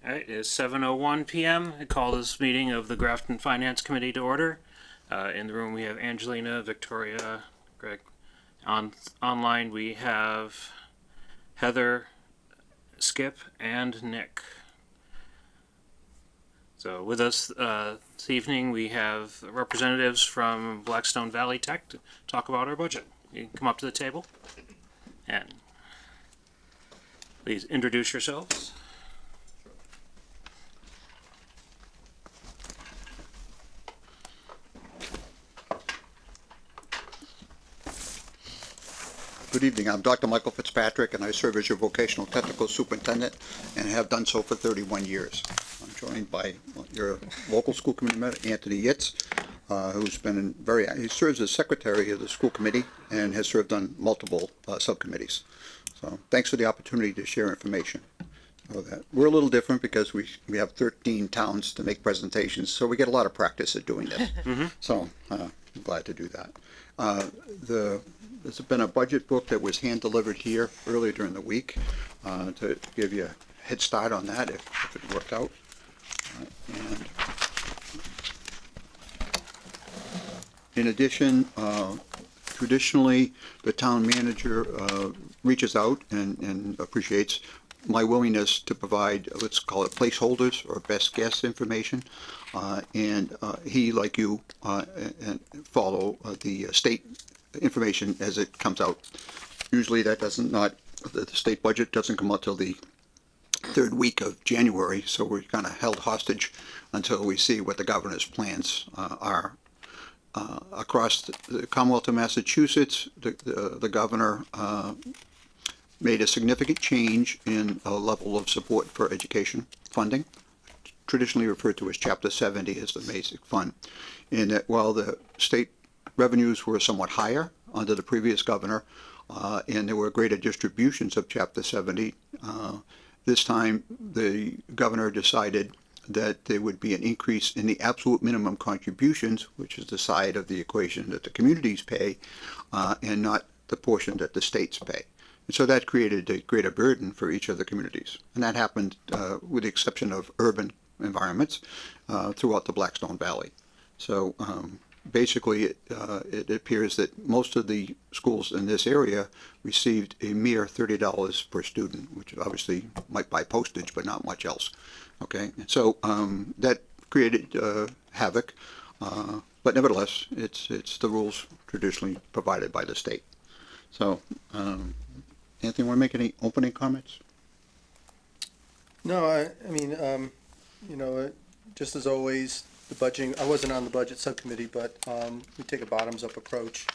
All right, it's 7:01 p.m. I call this meeting of the Grafton Finance Committee to order. In the room we have Angelina, Victoria, Greg. Online we have Heather, Skip, and Nick. So with us this evening we have representatives from Blackstone Valley Tech to talk about our budget. You can come up to the table and please introduce yourselves. Good evening. I'm Dr. Michael Fitzpatrick, and I serve as your vocational technical superintendent and have done so for 31 years. I'm joined by your local school committee member, Anthony Yitz, who's been he serves as secretary of the school committee and has served on multiple subcommittees. So thanks for the opportunity to share information. We're a little different because we have 13 towns to make presentations, so we get a lot of practice at doing this. So I'm glad to do that. There's been a budget book that was hand delivered here earlier during the week to give you a head start on that if it worked out. And in addition, traditionally the town manager reaches out and appreciates my willingness to provide, let's call it placeholders or best guess information. And he, like you, and follow the state information as it comes out. Usually that the state budget doesn't come out till the third week of January, so we're kind of held hostage until we see what the governor's plans are. Across the Commonwealth of Massachusetts, the governor made a significant change in a level of support for education funding, traditionally referred to as Chapter 70 as the basic fund, in that while the state revenues were somewhat higher under the previous governor, and there were greater distributions of Chapter 70. This time, the governor decided that there would be an increase in the absolute minimum contributions, which is the side of the equation that the communities pay, and not the portion that the states pay. And so that created a greater burden for each of the communities. And that happened with the exception of urban environments throughout the Blackstone Valley. So basically, it appears that most of the schools in this area received a mere $30 per student, which obviously might buy postage, but not much else. Okay, and so that created havoc, but nevertheless, it's the rules traditionally provided by the state. So, Anthony, want to make any opening comments? No, I mean, just as always, the budgeting, I wasn't on the budget subcommittee, but we take a bottoms-up approach.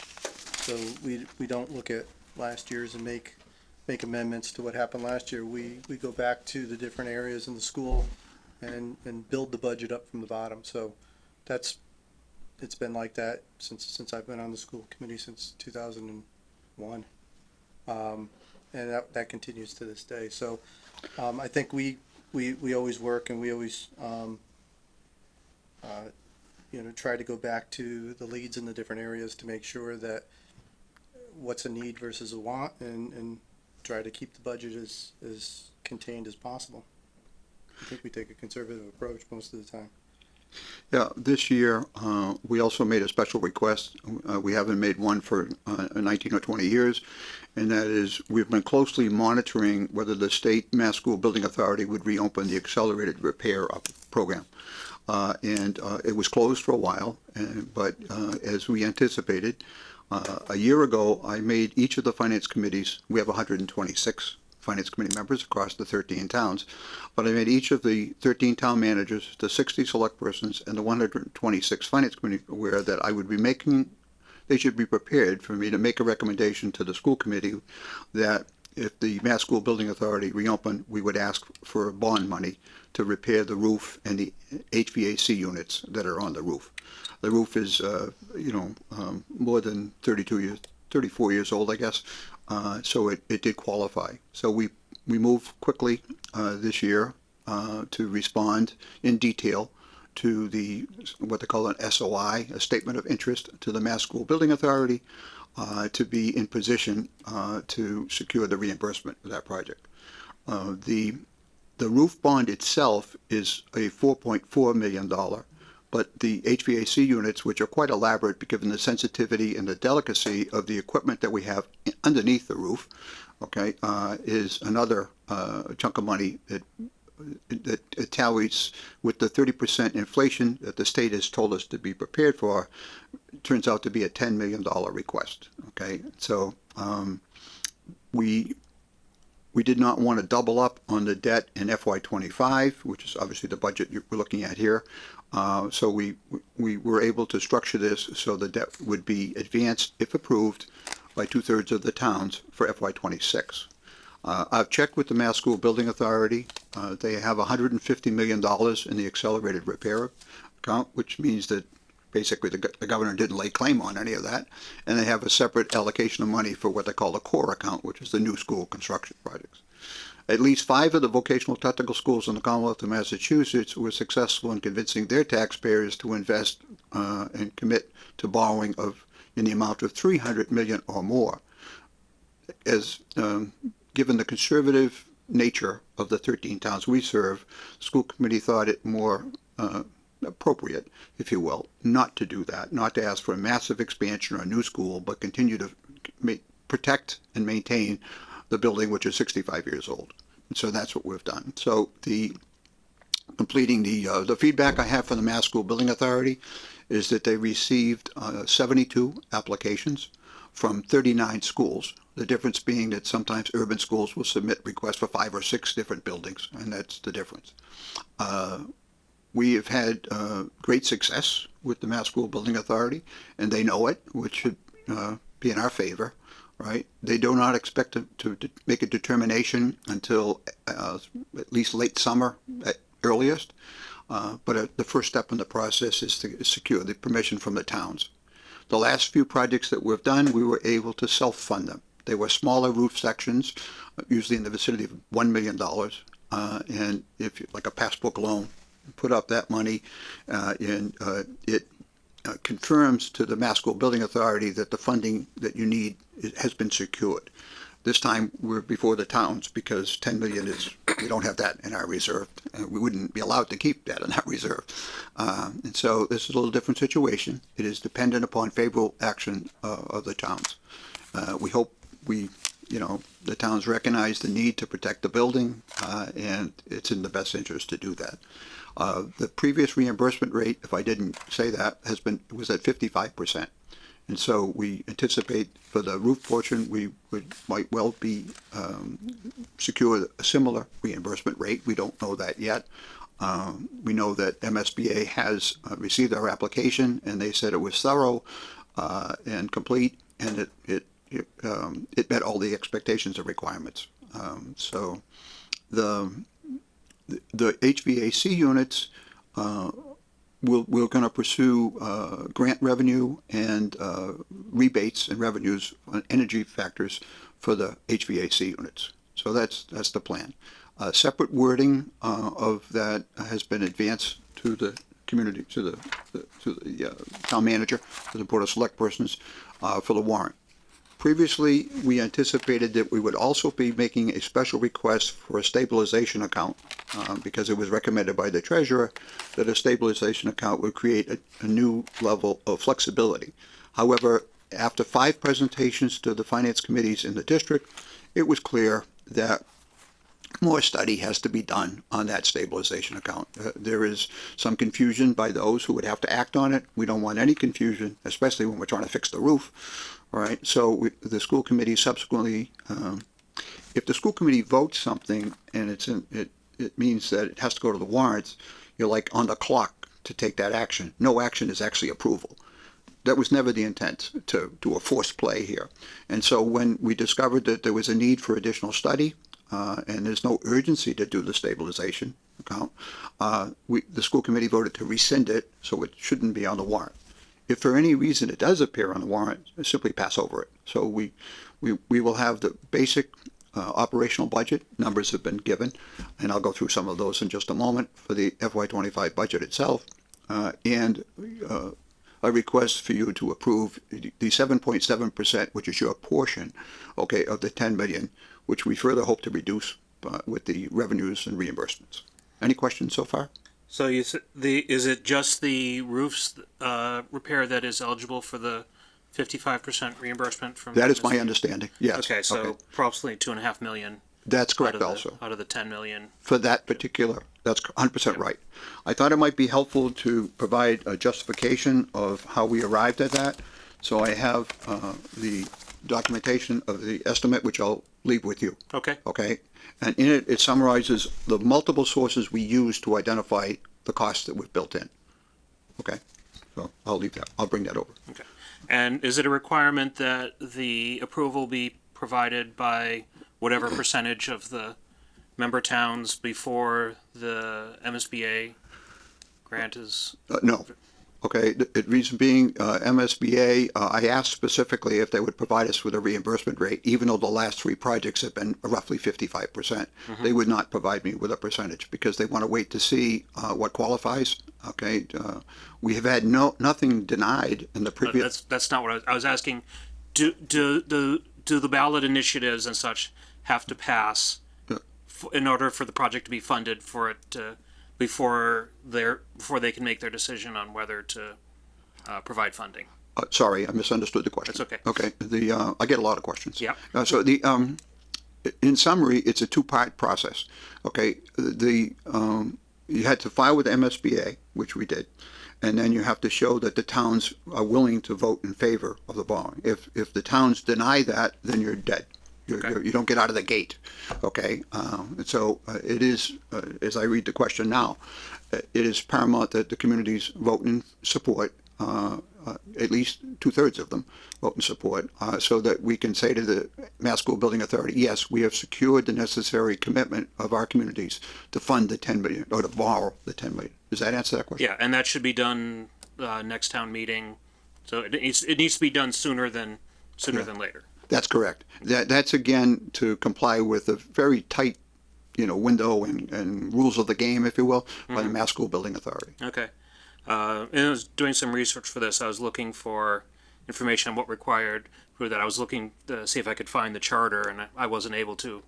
So we don't look at last year's and make amendments to what happened last year. We go back to the different areas in the school and build the budget up from the bottom. So it's been like that since I've been on the school committee since 2001. And that continues to this day. So I think we always work and we always try to go back to the leads in the different areas to make sure that what's a need versus a want, and try to keep the budget as contained as possible. I think we take a conservative approach most of the time. Yeah, this year we also made a special request. We haven't made one for 19 or 20 years, and that is we've been closely monitoring whether the state Mass School Building Authority would reopen the accelerated repair program. And it was closed for a while, but as we anticipated, a year ago I made each of the finance committees, we have 126 finance committee members across the 13 towns, but I made each of the 13 town managers, the 60 select persons, and the 126 finance committee aware that I would be they should be prepared for me to make a recommendation to the school committee that if the Mass School Building Authority reopened, we would ask for bond money to repair the roof and the HVAC units that are on the roof. The roof is, more than 34 years old, I guess. So it did qualify. So we moved quickly this year to respond in detail to what they call an SOI, a statement of interest to the Mass School Building Authority, to be in position to secure the reimbursement for that project. The The roof bond itself is a $4.4 million, but the HVAC units, which are quite elaborate given the sensitivity and the delicacy of the equipment that we have underneath the roof, okay, is another chunk of money that tallies with the 30% inflation that the state has told us to be prepared for. It turns out to be a $10 million request. Okay, so we did not want to double up on the debt in FY25, which is obviously the budget we're looking at here. So we were able to structure this so the debt would be advanced, if approved, by 2/3 of the towns for FY26. I've checked with the Mass School Building Authority. They have $150 million in the accelerated repair account, which means that basically the governor didn't lay claim on any of that. And they have a separate allocation of money for what they call the core account, which is the new school construction projects. At least 5 of the vocational technical schools in the Commonwealth of Massachusetts were successful in convincing their taxpayers to invest and commit to borrowing in the amount of $300 million or more. Given the conservative nature of the 13 towns we serve, the school committee thought it more appropriate, if you will, not to do that, not to ask for a massive expansion or a new school, but continue to protect and maintain the building, which is 65 years old. And so that's what we've done. So completing the feedback I have from the Mass School Building Authority is that they received 72 applications from 39 schools. The difference being that sometimes urban schools will submit requests for 5 or 6 different buildings, and that's the difference. We have had great success with the Mass School Building Authority, and they know it, which should be in our favor, right? They do not expect to make a determination until at least late summer at earliest, but the first step in the process is to secure the permission from the towns. The last few projects that we've done, we were able to self-fund them. They were smaller roof sections, usually in the vicinity of $1 million, and if like a passbook loan, put up that money, and it confirms to the Mass School Building Authority that the funding that you need has been secured. This time we're before the towns because $10 million we don't have that in our reserve. We wouldn't be allowed to keep that in our reserve. And so this is a little different situation. It is dependent upon favorable action of the towns. We hope the towns recognize the need to protect the building, and it's in the best interest to do that. The previous reimbursement rate, if I didn't say that, was at 55%. And so we anticipate for the roof portion, we might well be secure a similar reimbursement rate. We don't know that yet. We know that MSBA has received our application, and they said it was thorough and complete, and it met all the expectations and requirements. So the HVAC units, we're going to pursue grant revenue and rebates and revenues on energy factors for the HVAC units. So that's the plan. Separate wording of that has been advanced to the community, to the town manager, to the Board of Select Persons for the warrant. Previously, we anticipated that we would also be making a special request for a stabilization account because it was recommended by the treasurer that a stabilization account would create a new level of flexibility. However, after 5 presentations to the finance committees in the district, it was clear that more study has to be done on that stabilization account. There is some confusion by those who would have to act on it. We don't want any confusion, especially when we're trying to fix the roof. All right, so the school committee subsequently, if the school committee votes something and it means that it has to go to the warrants, you're like on the clock to take that action. No action is actually approval. That was never the intent, to do a forced play here. And so when we discovered that there was a need for additional study, and there's no urgency to do the stabilization account, the school committee voted to rescind it, so it shouldn't be on the warrant. If for any reason it does appear on the warrant, simply pass over it. So we will have the basic operational budget. Numbers have been given, and I'll go through some of those in just a moment for the FY25 budget itself, and a request for you to approve the 7.7%, which is your portion, okay, of the 10 million, which we further hope to reduce with the revenues and reimbursements. Any questions so far? So is it just the roofs repair that is eligible for the 55% reimbursement from? That is my MSP? understanding, yes. Okay, so approximately 2.5 million. That's correct out of also. out of the 10 million. For that particular, that's 100% right. I thought it might be helpful to provide a justification of how we arrived at that. So I have the documentation of the estimate, which I'll leave with you. Okay. Okay? And in it, it summarizes the multiple sources we use to identify the costs that we've built in. Okay? So I'll leave that. I'll bring that over. Okay. And is it a requirement that the approval be provided by whatever percentage of the member towns before the MSBA grant is? No. Okay, the reason being, MSBA, I asked specifically if they would provide us with a reimbursement rate, even though the last three projects have been roughly 55%. They would not provide me with a percentage because they want to wait to see what qualifies. Okay, we have had nothing denied in the previous. That's not what I was asking. Do the ballot initiatives and such have to pass in order for the project to be funded for it to, before they can make their decision on whether to provide funding? Sorry, I misunderstood the question. That's okay. Okay, I get a lot of questions. Yeah. So in summary, it's a two-part process. Okay, you had to file with the MSBA, which we did, and then you have to show that the towns are willing to vote in favor of the borrowing. If the towns deny that, then you're dead. You don't get out of the gate. Okay, and so it is, as I read the question now, it is paramount that the communities vote in support. At least 2/3 of them vote in support, so that we can say to the Mass School Building Authority, yes, we have secured the necessary commitment of our communities to fund the 10 million or to borrow the 10 million. Does that answer that question? Yeah, and that should be done next town meeting. So it needs to be done sooner than later. That's correct. That's again to comply with a very tight, window and rules of the game, if you will, by the Mass School Building Authority. Okay. And I was doing some research for this. I was looking for information on what required for that. I was looking to see if I could find the charter, and I wasn't able to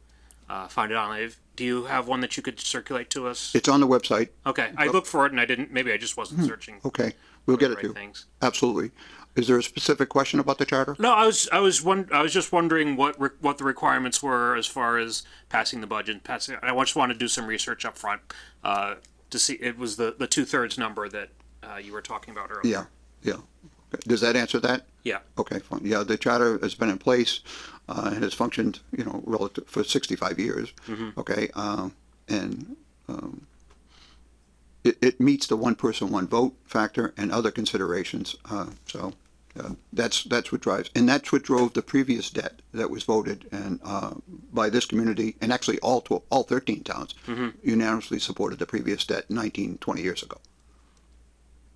find it online. Do you have one that you could circulate to us? It's on the website. Okay. I looked for it, and I didn't. Maybe I just wasn't searching. Okay, we'll get it to you. Things. Absolutely. Is there a specific question about the charter? No, I was just wondering what the requirements were as far as passing the budget. I just wanted to do some research up front to see. It was the 2/3 number that you were talking about earlier. Yeah. Does that answer that? Yeah. Okay, fine. Yeah, the charter has been in place and has functioned, relative for 65 years. Okay, and it meets the one person, one vote factor and other considerations. So that's what drives, and that's what drove the previous debt that was voted and by this community, and actually all 13 towns unanimously supported the previous debt 20 years ago.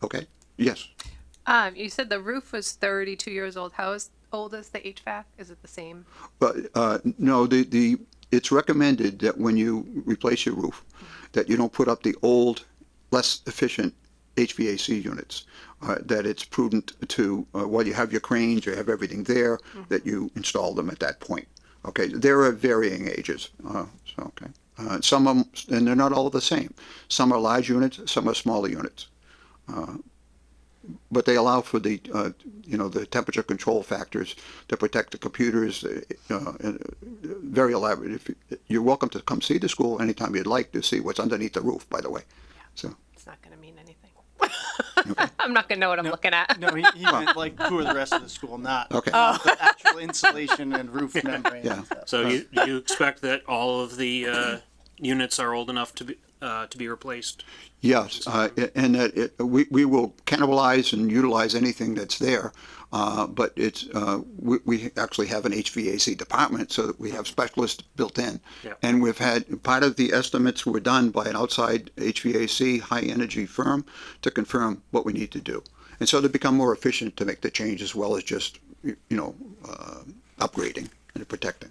Okay. Yes. You said the roof was 32 years old. How old is the HVAC? Is it the same? But no, it's recommended that when you replace your roof, that you don't put up the old, less efficient HVAC units. That it's prudent to, while you have your cranes, you have everything there, that you install them at that point. Okay, there are varying ages. Some of them, and they're not all the same. Some are large units, some are smaller units. But they allow for the temperature control factors to protect the computers. Very elaborate. You're welcome to come see the school anytime you'd like to see what's underneath the roof, by the way. So it's not going to mean anything. Okay. I'm not going to know what I'm looking at. No, he meant like tour the rest of the school, not okay. The actual insulation and roof membrane. Yeah. And stuff. So you expect that all of the units are old enough to be replaced? Yes, and that we will cannibalize and utilize anything that's there, but it's we actually have an HVAC department, so that we have specialists built in. Yeah. And we've had part of the estimates were done by an outside HVAC high energy firm to confirm what we need to do, and so to become more efficient to make the change as well as just upgrading and protecting.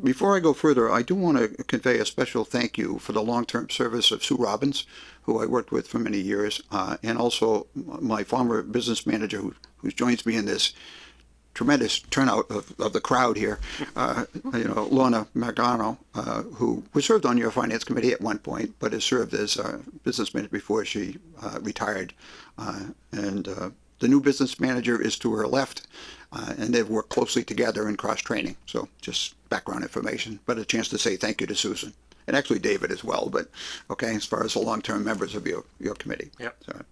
Before I go further, I do want to convey a special thank you for the long-term service of Sue Robbins, who I worked with for many years, and also my former business manager who joins me in this tremendous turnout of the crowd here. Lorna Magano, who was served on your finance committee at one point, but has served as business manager before she retired. And the new business manager is to her left, and they've worked closely together in cross-training. So just background information, but a chance to say thank you to Susan. And actually David as well, but okay, as far as the long-term members of your committee. Yep. So,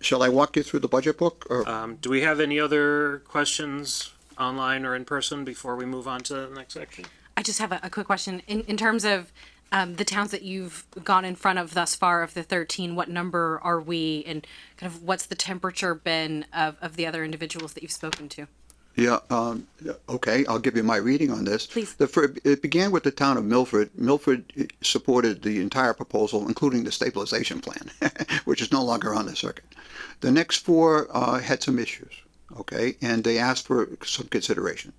shall I walk you through the budget book? Or? Do we have any other questions online or in person before we move on to the next section? I just have a quick question. In terms of the towns that you've gone in front of thus far of the 13, what number are we, and kind of what's the temperature been of the other individuals that you've spoken to? Yeah, okay, I'll give you my reading on this. Please. It began with the town of Milford. Milford supported the entire proposal, including the stabilization plan, which is no longer on the circuit. The next four had some issues, okay, and they asked for some consideration.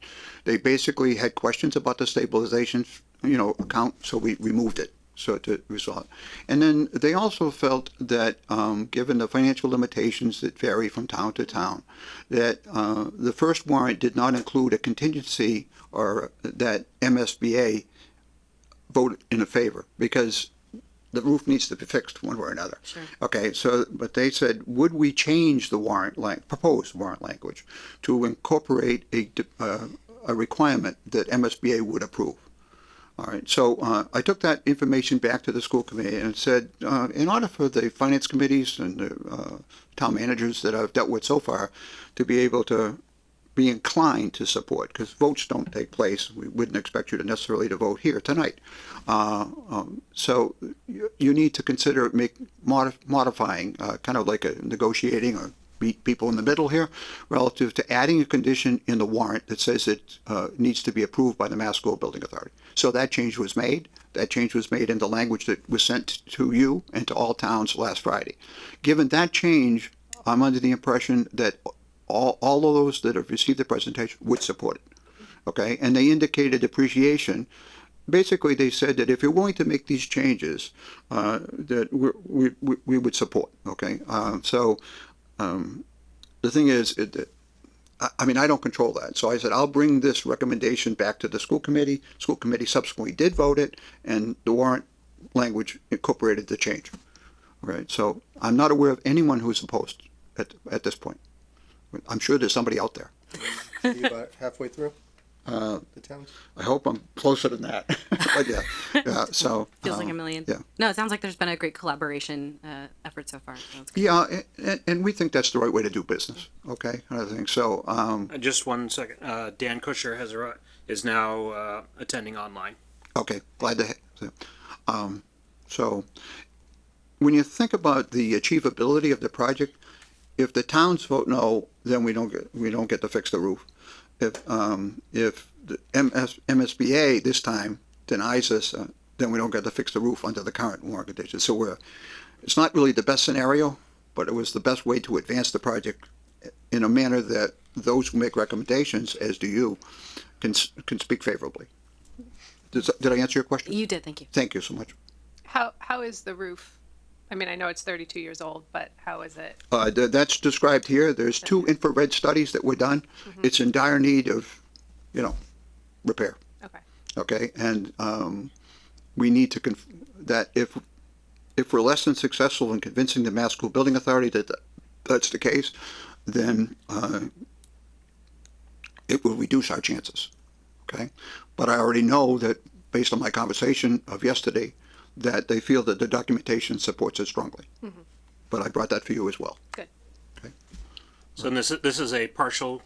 They basically had questions about the stabilization, account, so we removed it. So to resolve. And then they also felt that, given the financial limitations that vary from town to town, that the first warrant did not include a contingency or that MSBA voted in favor because the roof needs to be fixed one way or another. Sure. Okay, so, but they said, would we change the proposed warrant language to incorporate a requirement that MSBA would approve? All right, so I took that information back to the school committee and said, in order for the finance committees and the town managers that I've dealt with so far to be able to be inclined to support, because votes don't take place, we wouldn't expect you to necessarily to vote here tonight. So you need to consider modifying, kind of like a negotiating or meet people in the middle here, relative to adding a condition in the warrant that says it needs to be approved by the Mass School Building Authority. So that change was made. That change was made in the language that was sent to you and to all towns last Friday. Given that change, I'm under the impression that all of those that have received the presentation would support it. Okay, and they indicated appreciation. Basically, they said that if you're willing to make these changes, that we would support. Okay, the thing is, I don't control that. So I said, I'll bring this recommendation back to the school committee. School committee subsequently did vote it, and the warrant language incorporated the change. Right. So I'm not aware of anyone who's opposed at this point. I'm sure there's somebody out there. Are you about halfway through the towns? I hope I'm closer than that. But yeah. So Feels like a million. Yeah. No, it sounds like there's been a great collaboration effort so far. So it's good. Yeah, and we think that's the right way to do business. Okay, I think so. Just one second. Dan Kusher is now attending online. Okay, glad to. So, when you think about the achievability of the project, if the towns vote no, then we don't get to fix the roof. If the MSBA this time denies us, then we don't get to fix the roof under the current warrant conditions. So it's not really the best scenario, but it was the best way to advance the project in a manner that those who make recommendations, as do you, can speak favorably. Did I answer your question? You did, thank you. Thank you so much. How is the roof? I mean, I know it's 32 years old, but how is it? That's described here. There's 2 infrared studies that were done. Mm-hmm. It's in dire need of, repair. Okay. Okay, and we need to that if we're less than successful in convincing the Mass School Building Authority that that's the case, then it will reduce our chances. Okay, but I already know that based on my conversation of yesterday, that they feel that the documentation supports it strongly. Mm-hmm. But I brought that for you as well. Good. Okay. So this is a partial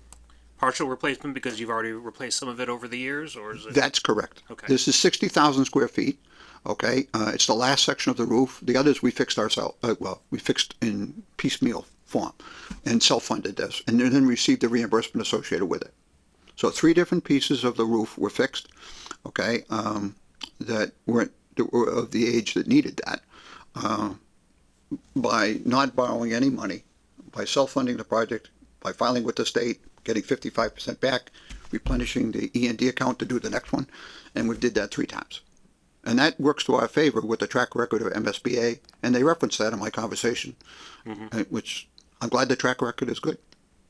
replacement because you've already replaced some of it over the years, or is it? That's correct. Okay. This is 60,000 square feet. Okay. It's the last section of the roof. The others we fixed ourselves. We fixed in piecemeal form and self-funded this, and then received the reimbursement associated with it. So 3 different pieces of the roof were fixed. Okay. That weren't of the age that needed that, by not borrowing any money, by self-funding the project, by filing with the state, getting 55% back, replenishing the E&D account to do the next one, and we did that 3 times. And that works to our favor with the track record of MSBA, and they referenced that in my conversation, which I'm glad the track record is good.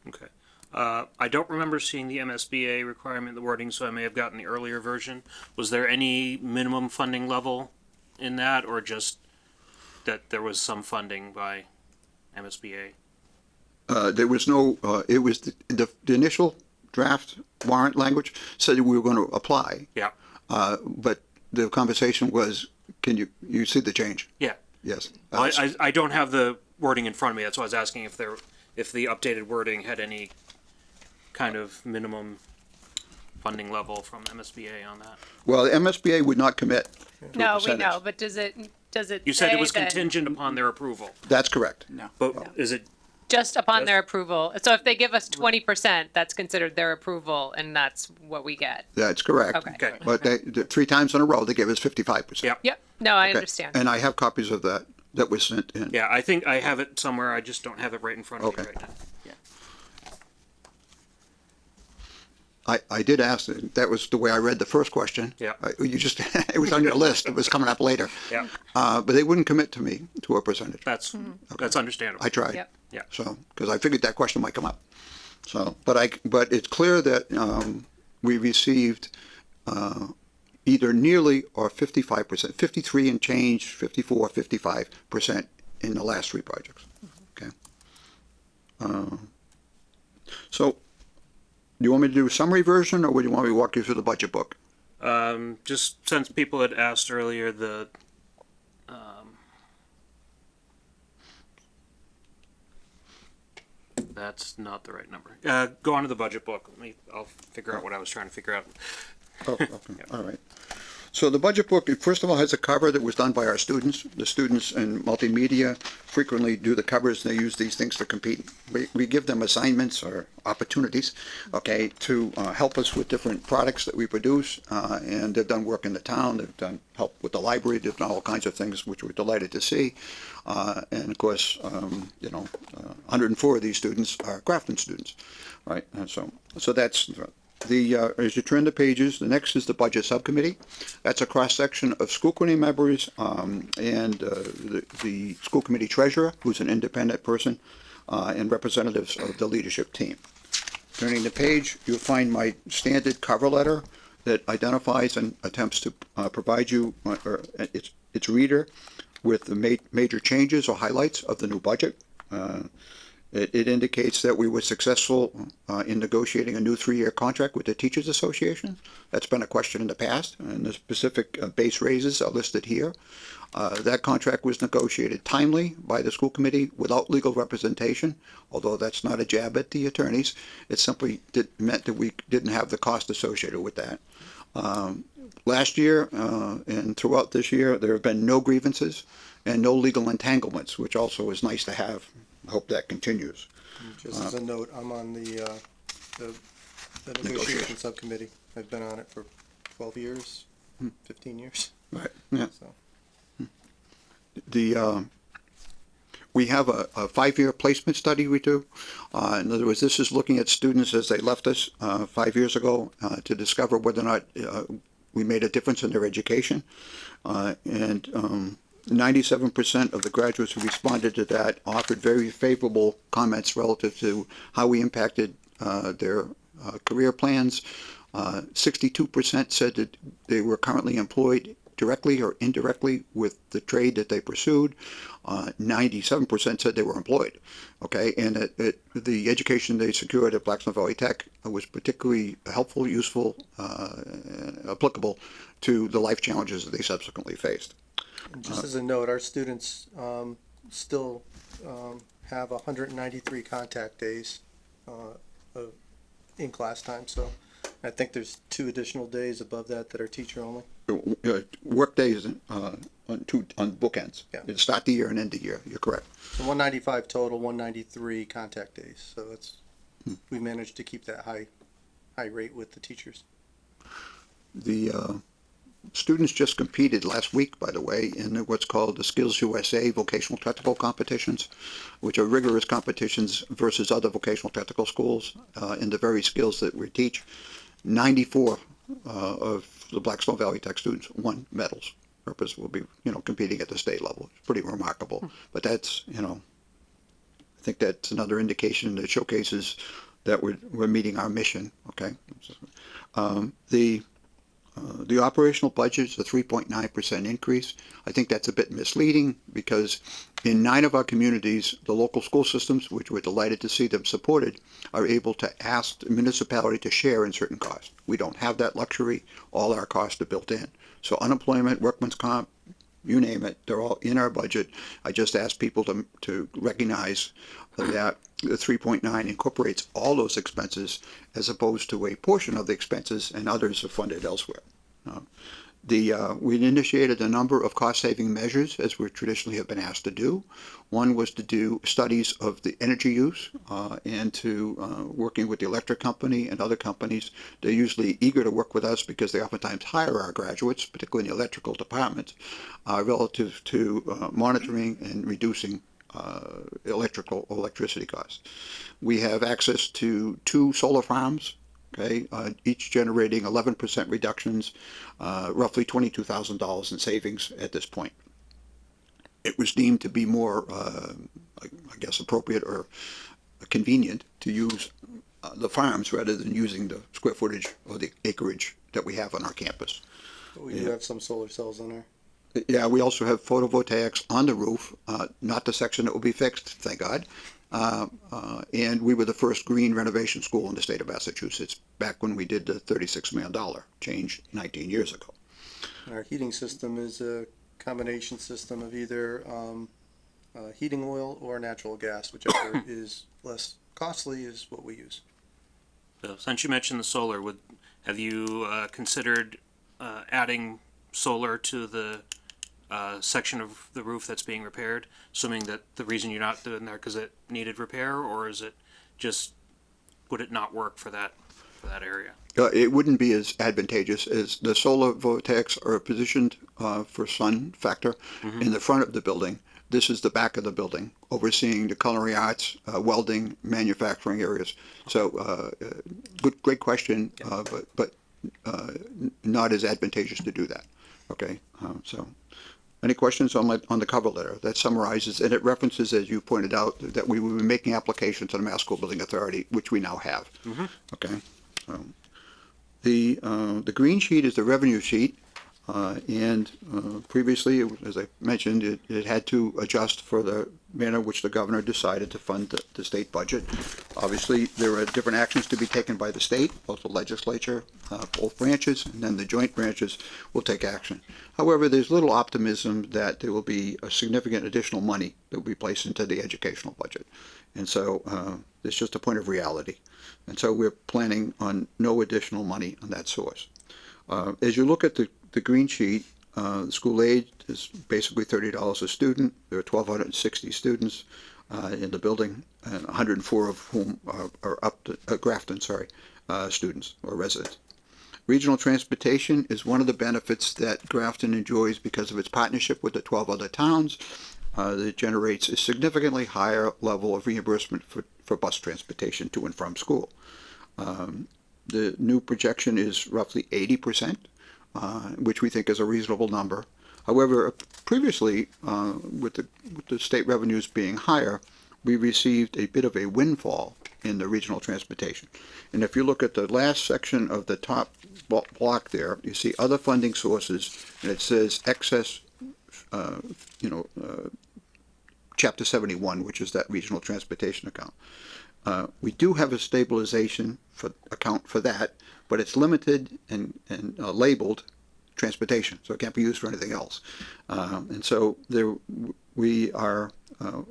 Okay. I don't remember seeing the MSBA requirement in the wording, so I may have gotten the earlier version. Was there any minimum funding level in that, or just that there was some funding by MSBA? There was no, it was the initial draft warrant language said that we were going to apply, Yeah, but the conversation was, can you see the change? yeah. Yes. I don't have the wording in front of me. That's why I was asking if the updated wording had any kind of minimum funding level from MSBA on that. Well, the MSBA would not commit to a No, we percentage. know, but does it You said it say was that contingent upon their approval, That's correct. No. but is it? just upon their approval? So if they give us 20%, that's considered their approval and that's what we get. That's correct. Okay. Okay. But the 3 times in a row, they gave us 55%. Yeah. Yep, no, I Okay. understand. And I have copies of that was sent in. Yeah, I think I have it somewhere. I just don't have it right in front of me Okay. right now. I did ask, that was the way I read the first question. Yeah. You just, it was on your list, it was coming up later. Yeah, But they wouldn't commit to me to a percentage. that's understandable. I tried. Yep. Yeah. So, because I figured that question might come up. So, but it's clear that we received either nearly or 55%, 53 and change, 54, 55% in the last 3 projects. Okay. So, do you want me to do a summary version, or would you want me to walk you through the budget book? Just since people had asked earlier, that's not the right number. Go on to the budget book. I'll figure out what I was trying to figure out. Oh, okay, all right. So the budget book, it first of all, has a cover that was done by our students. The students in multimedia frequently do the covers, and they use these things to compete. We give them assignments or opportunities, okay, to help us with different products that we produce, and they've done work in the town, they've done help with the library, they've done all kinds of things, which we're delighted to see. And of course, 104 of these students are Grafton students, right? And so that's as you turn the pages, the next is the budget subcommittee. That's a cross-section of school committee members and the school committee treasurer, who's an independent person, and representatives of the leadership team. Turning the page, you'll find my standard cover letter that identifies and attempts to provide you, or its reader, with the major changes or highlights of the new budget. It indicates that we were successful in negotiating a new 3-year contract with the Teachers Association. That's been a question in the past, and the specific base raises are listed here. That contract was negotiated timely by the school committee without legal representation, although that's not a jab at the attorneys. It simply meant that we didn't have the cost associated with that. Last year and throughout this year, there have been no grievances and no legal entanglements, which also is nice to have. I hope that continues. Just as a note, I'm on the negotiation subcommittee. I've been on it for 12 years, 15 years, Right. Yeah. so. We have a 5-year placement study we do. In other words, this is looking at students as they left us 5 years ago to discover whether or not we made a difference in their education. And 97% of the graduates who responded to that offered very favorable comments relative to how we impacted their career plans. 62% said that they were currently employed directly or indirectly with the trade that they pursued. 97% said they were employed. Okay, and the education they secured at Blacksmith Valley Tech was particularly helpful, useful, applicable to the life challenges that they subsequently faced. Just as a note, our students still have 193 contact days in class time, so I think there's 2 additional days above that that are teacher only. Work days on bookends. Yeah. You start the year and end the year. You're correct. So 195 total, 193 contact days, so that's, we managed to keep that high rate with the teachers. The students just competed last week, by the way, in what's called the Skills USA vocational technical competitions, which are rigorous competitions versus other vocational technical schools in the very skills that we teach. 94 of the Blacksmith Valley Tech students won medals. Purpose will be, competing at the state level. It's pretty remarkable. But that's, I think that's another indication that showcases that we're meeting our mission, okay? The operational budget is a 3.9% increase. I think that's a bit misleading because in 9 of our communities, the local school systems, which we're delighted to see them supported, are able to ask the municipality to share in certain costs. We don't have that luxury. All our costs are built in. So unemployment, workman's comp, you name it, they're all in our budget. I just ask people to recognize that the 3.9 incorporates all those expenses as opposed to a portion of the expenses and others are funded elsewhere. We initiated a number of cost-saving measures as we traditionally have been asked to do. One was to do studies of the energy use and to working with the electric company and other companies. They're usually eager to work with us because they oftentimes hire our graduates, particularly in the electrical department, relative to monitoring and reducing electricity costs. We have access to 2 solar farms, okay, each generating 11% reductions, roughly $22,000 in savings at this point. It was deemed to be more, I guess, appropriate or convenient to use the farms rather than using the square footage or the acreage that we have on our campus. We do have some solar cells on there. Yeah, we also have photovoltaics on the roof, not the section that will be fixed, thank God. And we were the first green renovation school in the state of Massachusetts back when we did the $36 million change 19 years ago. And our heating system is a combination system of either heating oil or natural gas, whichever is less costly is what we use. So since you mentioned the solar, have you considered adding solar to the section of the roof that's being repaired, assuming that the reason you're not doing there because it needed repair, or is it just, would it not work for that area? It wouldn't be as advantageous as the solar voltaics are positioned for sun factor in the front of the building. This is the back of the building, overseeing the culinary arts, welding, manufacturing areas. So, great question, but not as advantageous to do that. Okay, so any questions on the cover letter? That summarizes, and it references, as you pointed out, that we will be making applications to the Mass School Building Authority, which we now have. Okay, so the green sheet is the revenue sheet, and previously, as I mentioned, it had to adjust for the manner which the governor decided to fund the state budget. Obviously, there are different actions to be taken by the state, both the legislature, both branches, and then the joint branches will take action. However, there's little optimism that there will be a significant additional money that will be placed into the educational budget. And so it's just a point of reality. And so we're planning on no additional money on that source. As you look at the green sheet, the school aid is basically $30 a student. There are 1,260 students in the building, and 104 of whom are up to Grafton, students or residents. Regional transportation is one of the benefits that Grafton enjoys because of its partnership with the 12 other towns. That generates a significantly higher level of reimbursement for bus transportation to and from school. The new projection is roughly 80%. Which we think is a reasonable number. However, previously, with the state revenues being higher, we received a bit of a windfall in the regional transportation. And if you look at the last section of the top block there, you see other funding sources, and it says excess, Chapter 71, which is that regional transportation account. We do have a stabilization account for that, but it's limited and labeled transportation, so it can't be used for anything else. And so we are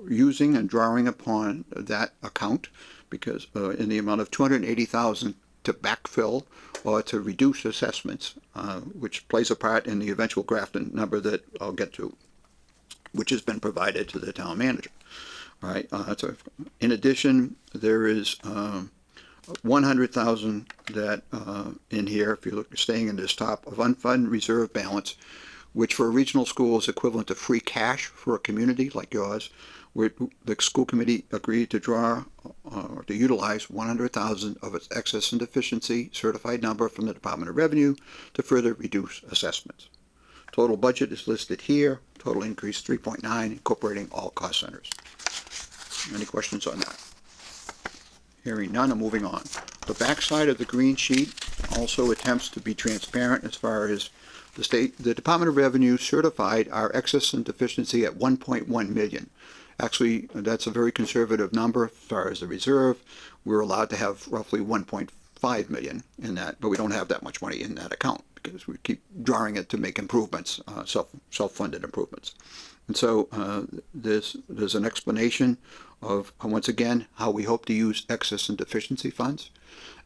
using and drawing upon that account because in the amount of $280,000 to backfill or to reduce assessments, which plays a part in the eventual Grafton number that I'll get to, which has been provided to the town manager. All right. So in addition, there is $100,000 that in here, if you look, staying in this top, of unfunded reserve balance, which for a regional school is equivalent to free cash for a community like yours, where the school committee agreed to draw or to utilize $100,000 of its excess and deficiency certified number from the Department of Revenue to further reduce assessments. Total budget is listed here. Total increase 3.9, incorporating all cost centers. Any questions on that? Hearing none, I'm moving on. The backside of the green sheet also attempts to be transparent as far as the Department of Revenue certified our excess and deficiency at 1.1 million. Actually, that's a very conservative number as far as the reserve. We're allowed to have roughly 1.5 million in that, but we don't have that much money in that account because we keep drawing it to make improvements, self-funded improvements. And so there's an explanation of, once again, how we hope to use excess and deficiency funds.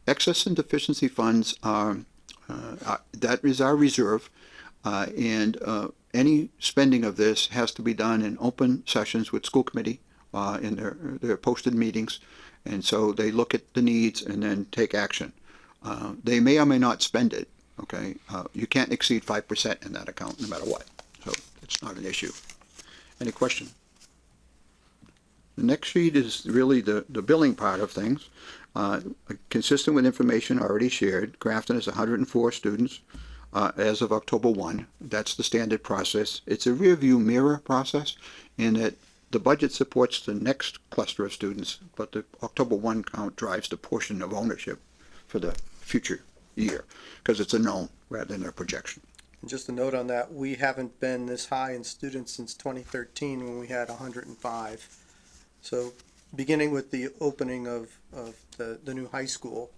Excess and deficiency funds are, that is our reserve, and any spending of this has to be done in open sessions with school committee in their posted meetings. And so they look at the needs and then take action. They may or may not spend it, okay? You can't exceed 5% in that account no matter what. So it's not an issue. Any question? The next sheet is really the billing part of things. Consistent with information already shared, Grafton has 104 students as of October 1. That's the standard process. It's a rear view mirror process in that the budget supports the next cluster of students, but the October 1 count drives the portion of ownership for the future year because it's a known rather than a projection. And just a note on that, we haven't been this high in students since 2013 when we had 105. So beginning with the opening of the new high school,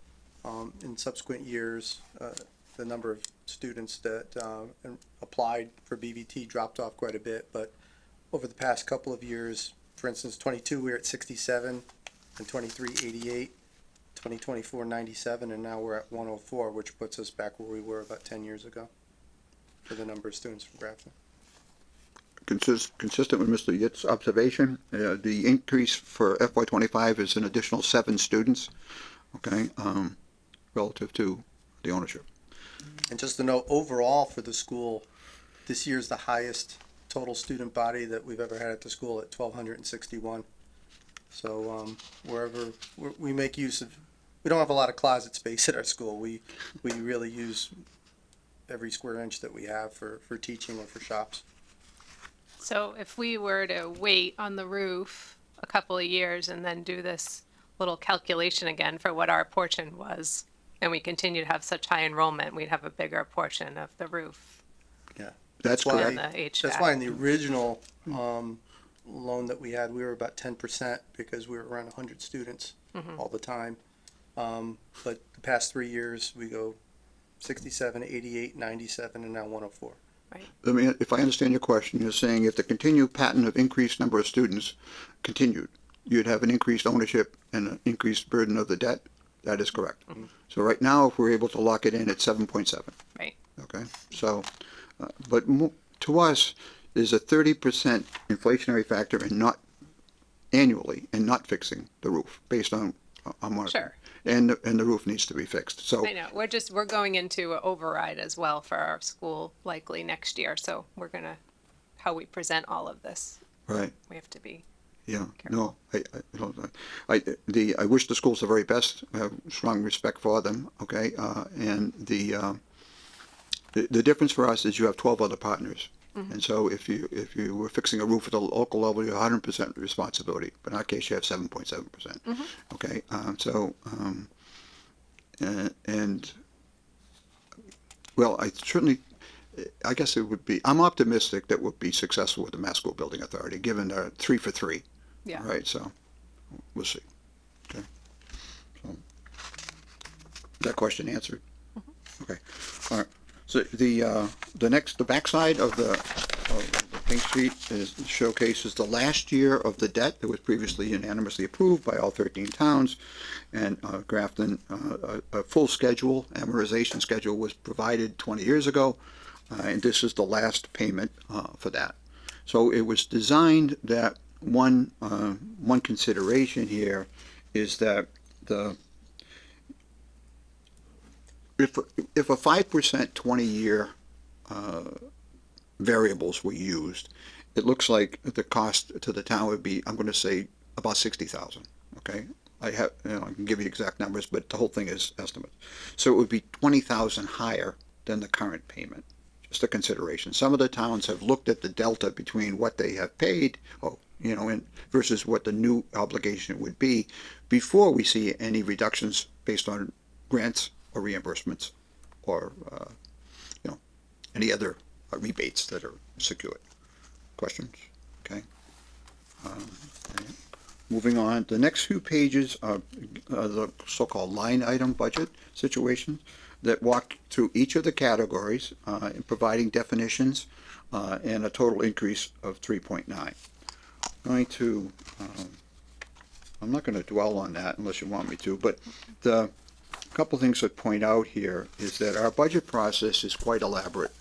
in subsequent years, the number of students that applied for BVT dropped off quite a bit, but over the past couple of years, for instance, 22 we were at 67, and 23 88, 2024 97, and now we're at 104, which puts us back where we were about 10 years ago for the number of students from Grafton. Consistent with Mr. Yitt's observation, the increase for FY25 is an additional 7 students, okay, relative to the ownership. And just to note, overall for the school, this year's the highest total student body that we've ever had at the school at 1,261. So wherever we make use of, we don't have a lot of closet space at our school. We really use every square inch that we have for teaching or for shops. So if we were to wait on the roof a couple of years and then do this little calculation again for what our portion was, and we continue to have such high enrollment, we'd have a bigger portion of the roof. Yeah. That's why- And correct. the HVAC. That's why in the original loan that we had, we were about 10% because we were around 100 students all the time. But the past 3 years, we go 67, 88, 97, and now 104. I mean, if I understand your question, you're saying if the continued pattern of increased number of students continued, you'd have an increased ownership and an increased burden of the debt? That is correct. So right now, if we're able to lock it in at 7.7. Right. Okay, so, but to us, there's a 30% inflationary factor in not annually and not fixing the roof based on monitoring. Sure. And the roof needs to be fixed, so. I know, we're going into an override as well for our school likely next year, so we're gonna, how we present all of this, Right, we have to be. yeah, no, I wish the schools the very best, I have strong respect for them, okay, and the difference for us is you have 12 other partners. And so if you were fixing a roof at the local level, you have 100% responsibility. But in our case, you have 7.7%. Okay, and well, I guess it would be. I'm optimistic that we'll be successful with the Mass School Building Authority, given our 3 for 3. Yeah. Right. So we'll see. Okay. So that question answered. Okay. All right. So the backside of the pink sheet showcases the last year of the debt that was previously unanimously approved by all 13 towns, and Grafton, a full schedule, amortization schedule was provided 20 years ago, and this is the last payment for that. So it was designed that one consideration here is that if a 5% 20-year variables were used, it looks like the cost to the town would be, I'm going to say, about $60,000. Okay, I can give you exact numbers, but the whole thing is estimates. So it would be $20,000 higher than the current payment. Just a consideration. Some of the towns have looked at the delta between what they have paid, or you know, and versus what the new obligation would be before we see any reductions based on grants or reimbursements or, you know, any other rebates that are secured. Questions? Okay. Okay. Moving on, the next few pages are the so-called line item budget situation that walk through each of the categories, and providing definitions, and a total increase of 3.9. Going to, I'm not going to dwell on that unless you want me to, but the couple things to point out here is that our budget process is quite elaborate.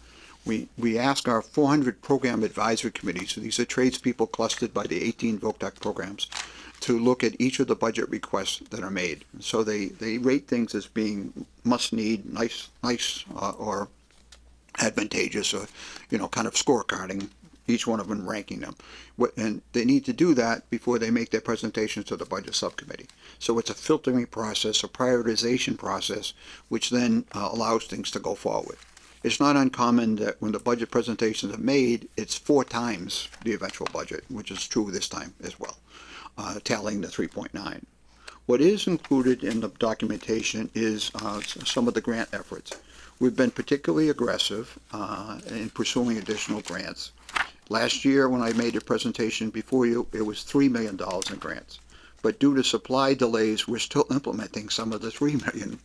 We ask our 400 program advisory committees, so these are tradespeople clustered by the 18 VOCTEC programs, to look at each of the budget requests that are made. So they rate things as being must need, nice, or advantageous, or, you know, kind of scorecarding each one of them, ranking them. And they need to do that before they make their presentations to the budget subcommittee. So it's a filtering process, a prioritization process, which then allows things to go forward. It's not uncommon that when the budget presentations are made, it's 4 times the eventual budget, which is true this time as well, tallying the 3.9. What is included in the documentation is some of the grant efforts. We've been particularly aggressive in pursuing additional grants. Last year, when I made a presentation before you, it was $3 million in grants. But due to supply delays, we're still implementing some of the $3 million.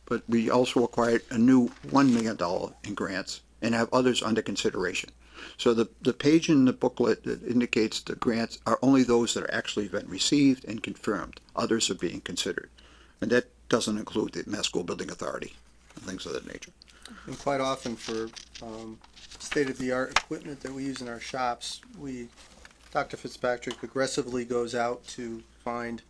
But we also acquired a new $1 million in grants and have others under consideration. So the page in the booklet that indicates the grants are only those that are actually been received and confirmed. Others are being considered. And that doesn't include the Mass School Building Authority and things of that nature. And quite often for state-of-the-art equipment that we use in our shops, Dr. Fitzpatrick aggressively goes out to find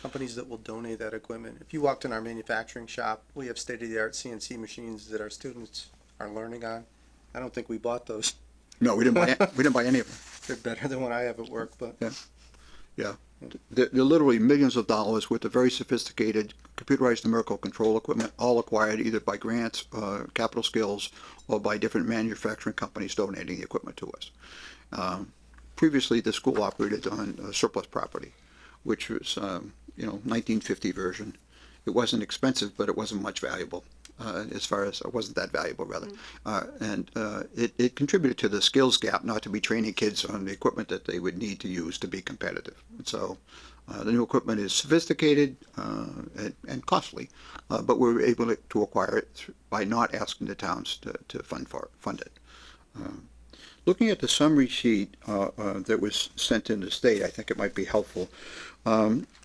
companies that will donate that equipment. If you walked in our manufacturing shop, we have state-of-the-art CNC machines that our students are learning on. I don't think we bought those. No, we didn't buy any of them. They're better than what I have at work, but Yeah. They're literally millions of dollars worth of very sophisticated computerized numerical control equipment, all acquired either by grants, capital skills, or by different manufacturing companies donating the equipment to us. Previously, the school operated on surplus property, which was, 1950 version. It wasn't expensive, but it wasn't much valuable. It wasn't that valuable, rather. It contributed to the skills gap, not to be training kids on the equipment that they would need to use to be competitive. And so the new equipment is sophisticated and costly, but we were able to acquire it by not asking the towns to fund it. Looking at the summary sheet that was sent in the state, I think it might be helpful.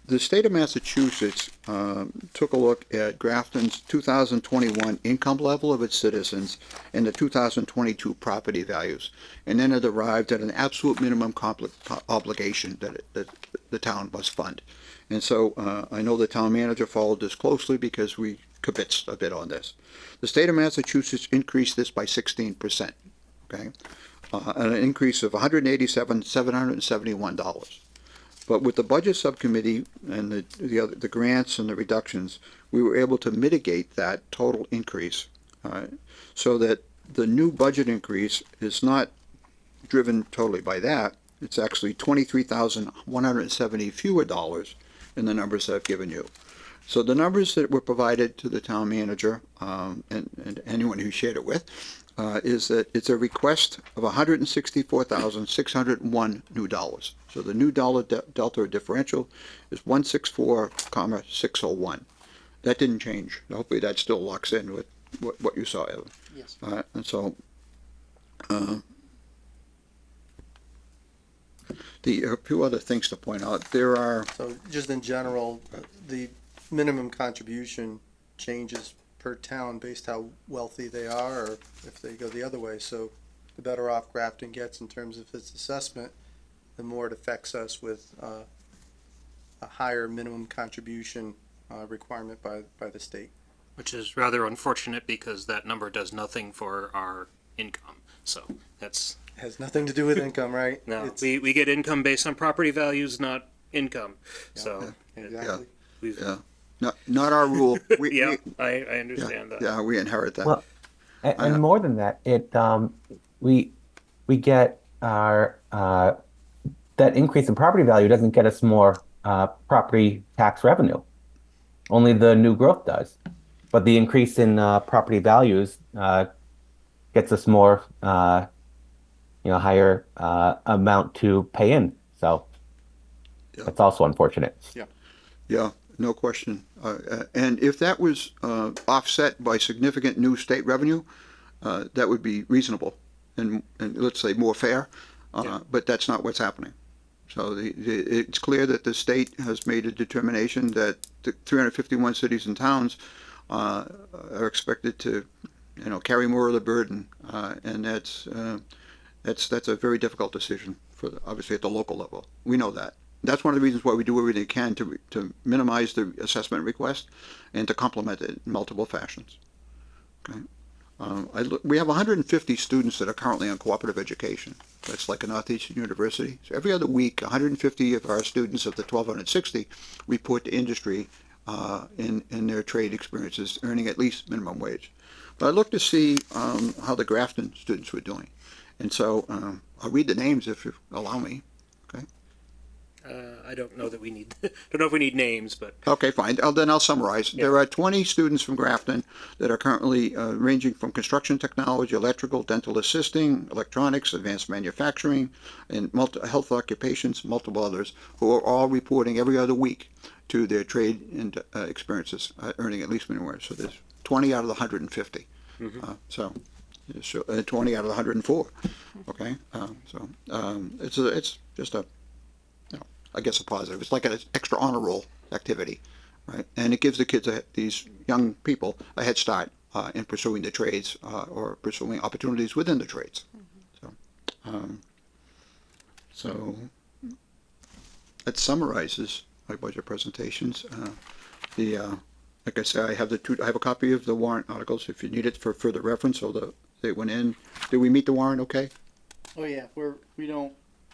The state of Massachusetts took a look at Grafton's 2021 income level of its citizens and the 2022 property values, and then it arrived at an absolute minimum obligation that the town must fund. And so I know the town manager followed this closely because we kibitz a bit on this. The state of Massachusetts increased this by 16%, okay? An increase of $187,771. But with the budget subcommittee and the grants and the reductions, we were able to mitigate that total increase, so that the new budget increase is not driven totally by that. It's actually $23,170 fewer dollars in the numbers that I've given you. So the numbers that were provided to the town manager and anyone who shared it with is that it's a request of $164,601 new dollars. So the new dollar delta or differential is 164,601. That didn't change. Hopefully that still locks in with what you saw, Evan. Yes. And so a few other things to point out. There are so just in general, the minimum contribution changes per town based how wealthy they are, or if they go the other way. So the better off Grafton gets in terms of its assessment, the more it affects us with a higher minimum contribution requirement by the state. Which is rather unfortunate because that number does nothing for our income. So that's Has nothing to do with income, right? no. It's- We get income based on property values, not income. So Exactly. we've, yeah, not our rule. yeah, I understand that. Yeah, we inherit that. Well, and more than that, we get our that increase in property value doesn't get us more property tax revenue. Only the new growth does. But the increase in property values gets us more, higher amount to pay in. So Yeah. that's also unfortunate. Yeah, no question. And if that was offset by significant new state revenue, that would be reasonable and let's say more fair. But that's not what's happening. So it's clear that the state has made a determination that the 351 cities and towns are expected to, carry more of the burden, and that's a very difficult decision obviously at the local level. We know that. That's one of the reasons why we do everything we can to minimize the assessment request and to complement it in multiple fashions. Okay. We have 150 students that are currently on cooperative education. That's like a Northeastern University. So every other week, 150 of our students of the 1,260 report to industry in their trade experiences, earning at least minimum wage. But I looked to see how the Grafton students were doing. And so I'll read the names if you allow me. Okay. I don't know that we need, don't know if we need names, but Okay, fine. Then I'll summarize. There are 20 students from Grafton that are currently ranging from construction technology, electrical, dental assisting, electronics, advanced manufacturing, and health occupations, multiple others, who are all reporting every other week to their trade and experiences, earning at least minimum wage. So there's 20 out of the 150. So 20 out of the 104. Okay, it's just a, I guess a positive. It's like an extra honor roll activity, right? And it gives the kids, these young people, a head start in pursuing the trades or pursuing opportunities within the trades. So that summarizes my budget presentations. Like I said, I have a copy of the warrant articles if you need it for further reference. So they went in. Did we meet the warrant? Okay. Oh yeah, we're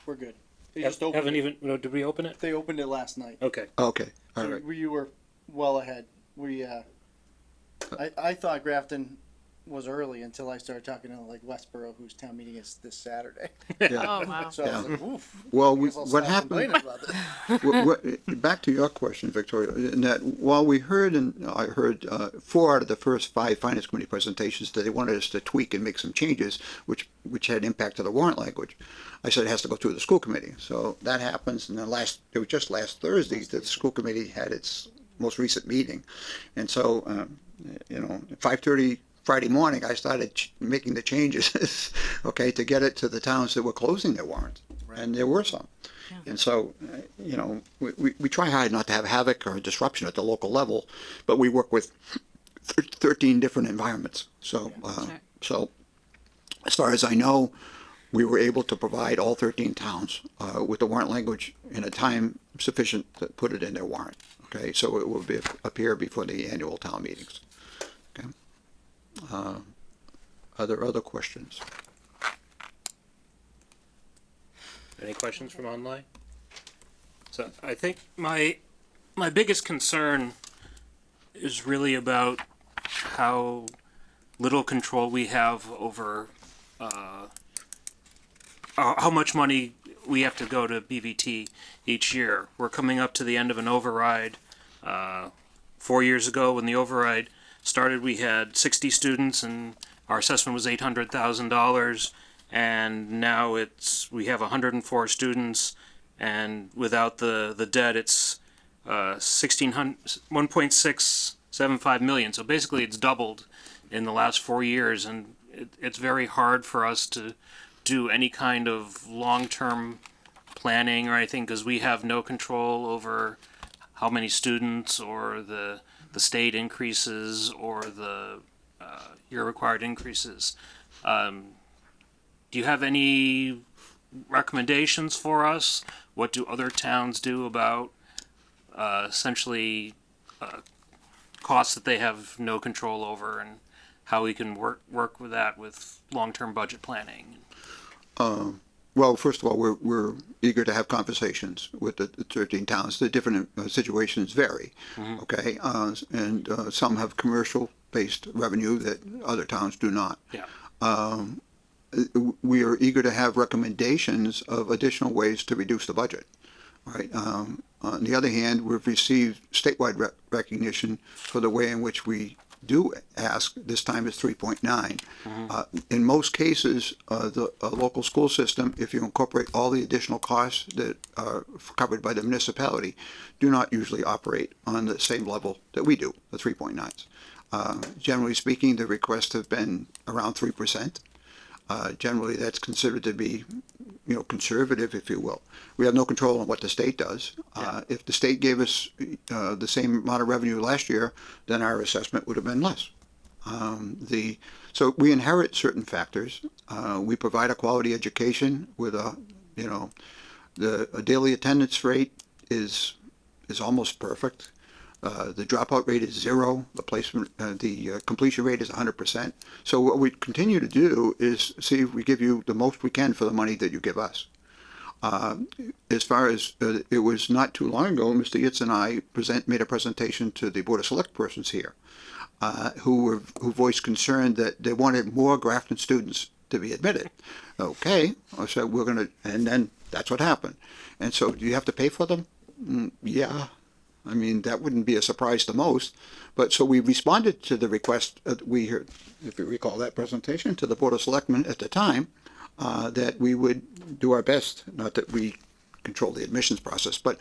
good. They just haven't opened it. even, no, did we open it? They opened it last night. Okay. Okay. All So right. you were well ahead. I thought Grafton was early until I started talking to like Westboro, whose town meeting is this Saturday. Yeah. Oh, wow. So I was like, oof. Well, I guess I'll what stop happened? complaining about this. Back to your question, Victoria, in that while I heard 4 out of the first 5 finance committee presentations that they wanted us to tweak and make some changes, which had impact to the warrant language. I said it has to go through the school committee. So that happens, and it was just last Thursday that the school committee had its most recent meeting, and so 5:30 Friday morning, I started making the changes, okay, to get it to the towns that were closing their warrants, and there were some. And so, we try hard not to have havoc or disruption at the local level, but we work with 13 different environments. So, so as far as I know, we were able to provide all 13 towns with the warrant language in a time sufficient to put it in their warrant. Okay, so it will appear before the annual town meetings. Okay. Are there other questions? Any questions from online? So I think my biggest concern is really about how little control we have over how much money we have to go to BVT each year. We're coming up to the end of an override. 4 years ago, when the override started, we had 60 students and our assessment was $800,000, and now we have 104 students, and without the debt, it's 1.675 million. So basically, it's doubled in the last 4 years, and it's very hard for us to do any kind of long-term planning or anything because we have no control over how many students or the state increases or the year required increases. Do you have any recommendations for us? What do other towns do about essentially costs that they have no control over, and how we can work with that with long-term budget planning? Well, first of all, we're eager to have conversations with the 13 towns. The different situations vary, okay? And some have commercial-based revenue that other towns do not. Yeah. we are eager to have recommendations of additional ways to reduce the budget. All right. On the other hand, we've received statewide recognition for the way in which we do ask. This time it's 3.9. In most cases, the local school system, if you incorporate all the additional costs that are covered by the municipality, do not usually operate on the same level that we do, the 3.9s. Generally speaking, the requests have been around 3%. Generally, that's considered to be, conservative, if you will. We have no control on what the state does. If the state gave us the same amount of revenue last year, then our assessment would have been less. So we inherit certain factors. We provide a quality education with a daily attendance rate is almost perfect. The dropout rate is 0. The completion rate is 100%. So what we continue to do is see if we give you the most we can for the money that you give us. As far as it was not too long ago, Mr. Yitz and I made a presentation to the Board of Select persons here, who voiced concern that they wanted more Grafton students to be admitted. Okay, I said and then that's what happened. And so, do you have to pay for them? Yeah. I mean, that wouldn't be a surprise to most. But so we responded to the request we heard, if you recall that presentation, to the Board of Selectmen at the time, that we would do our best, not that we control the admissions process, but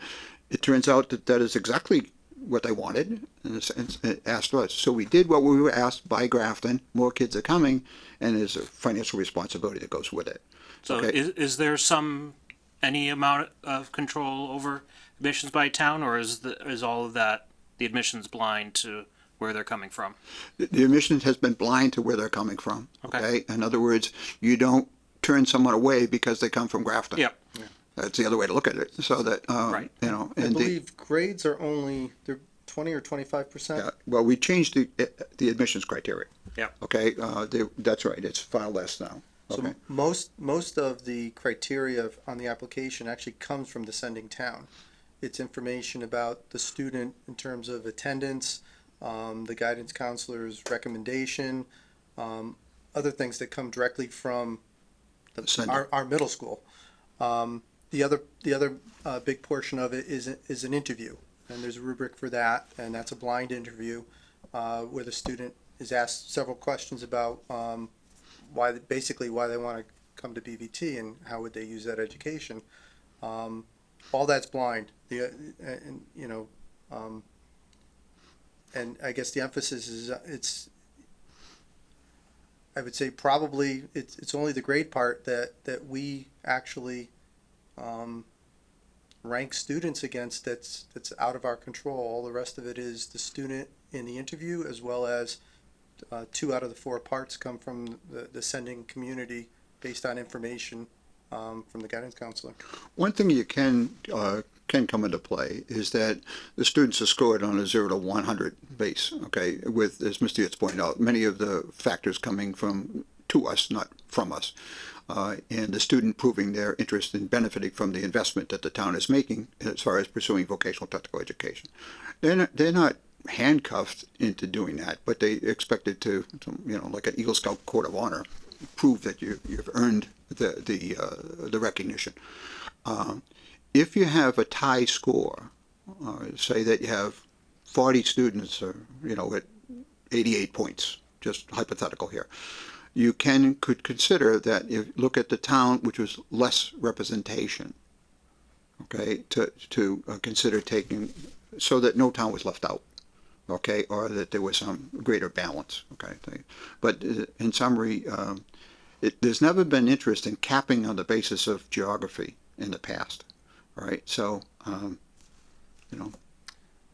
it turns out that that is exactly what they wanted and asked us. So we did what we were asked by Grafton. More kids are coming, and there's a financial responsibility that goes with it. So Okay. is there any amount of control over admissions by town, or is all of that, the admissions blind to where they're coming from? The admission has been blind to where they're coming from. Okay. In other words, you don't turn someone away because they come from Grafton. Yep. That's the other way to look at it. So that Right. I and believe grades are they're 20 or 25%. well, we changed the admissions criteria. Yep. Okay. That's right. It's far less now. So Okay. most of the criteria on the application actually comes from the sending town. It's information about the student in terms of attendance, the guidance counselor's recommendation, other things that come directly from Sender. our middle school. The other big portion of it is an interview, and there's a rubric for that, and that's a blind interview where the student is asked several questions about why they want to come to BVT and how would they use that education. All that's blind. And I guess the emphasis is I would say probably it's only the grade part that we actually rank students against that's out of our control. All the rest of it is the student in the interview, as well as 2 out of the 4 parts come from the sending community based on information from the guidance counselor. One thing you can come into play is that the students are scored on a 0 to 100 base. Okay, with, as Mr. Yitz pointed out, many of the factors coming to us, not from us, and the student proving their interest in benefiting from the investment that the town is making as far as pursuing vocational technical education. They're not handcuffed into doing that, but they expected to like an Eagle Scout Court of Honor, prove that you've earned the recognition. If you have a tie score, say that you have 40 students, or at 88 points, just hypothetical here, you could consider that if you look at the town which was less representation, okay, to consider taking, so that no town was left out. Okay, or that there was some greater balance. Okay, but in summary, there's never been interest in capping on the basis of geography in the past. All right, so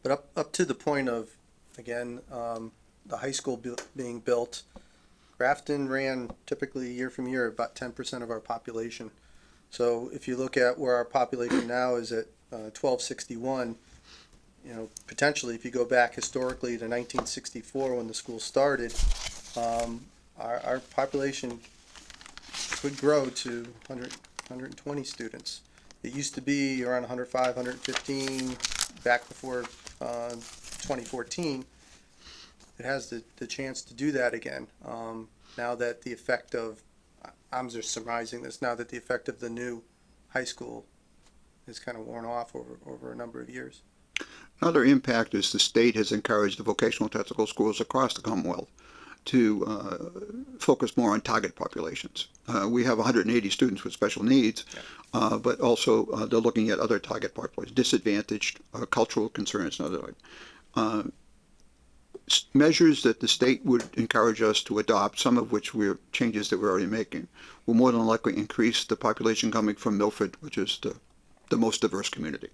But up to the point of, again, the high school being built, Grafton ran typically year from year about 10% of our population. So if you look at where our population now is at 1261. Potentially, if you go back historically to 1964 when the school started, our population could grow to 120 students. It used to be around 105, 115 back before 2014. It has the chance to do that again now that the effect of I'm just surmising this now that the effect of the new high school is kind of worn off over a number of years. Another impact is the state has encouraged the vocational technical schools across the Commonwealth to focus more on target populations. We have 180 students with special needs, but also they're looking at other target populations, disadvantaged, cultural concerns, and other measures that the state would encourage us to adopt, some of which we're changes that we're already making, will more than likely increase the population coming from Milford, which is the most diverse community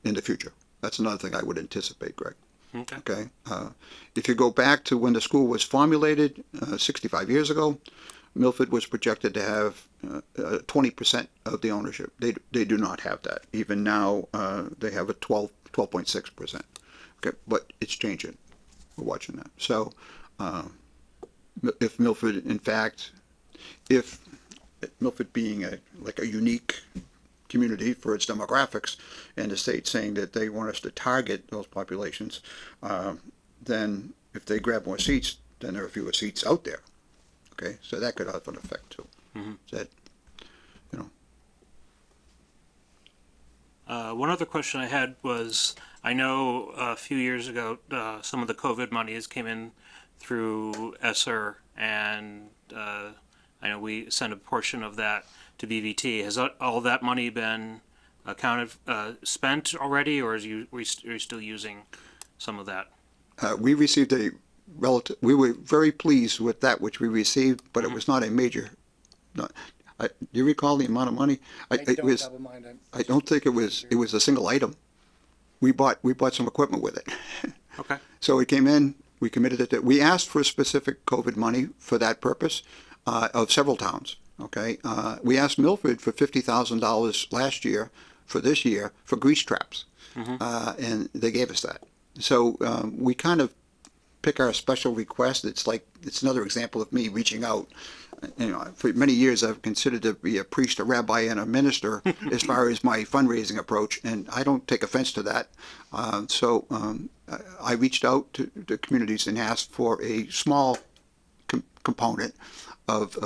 in the future. That's another thing I would anticipate, Greg. Okay. If you go back to when the school was formulated 65 years ago, Milford was projected to have 20% of the ownership. They do not have that. Even now, they have a 12.6%. Okay, but it's changing. We're watching that. So, if Milford, in fact, if Milford being a unique community for its demographics, and the state saying that they want us to target those populations, then if they grab more seats, then there are fewer seats out there. Okay, so that could have an effect too. That, One other question I had was, I know a few years ago, some of the COVID monies came in through ESSER, and I know we sent a portion of that to BVT. Has all that money been spent already, or are you still using some of that? we received we were very pleased with that which we received, but it was not a major, do you recall the amount of money? I don't double mind. I don't think it was a single item. We bought some equipment with it. Okay. So it came in, we committed it, we asked for specific COVID money for that purpose, of several towns, okay? We asked Milford for $50,000 last year, for this year, for grease traps. And they gave us that. So, we kind of pick our special request. It's another example of me reaching out. For many years I've considered to be a priest, a rabbi, and a minister as far as my fundraising approach, and I don't take offense to that. So I reached out to the communities and asked for a small component of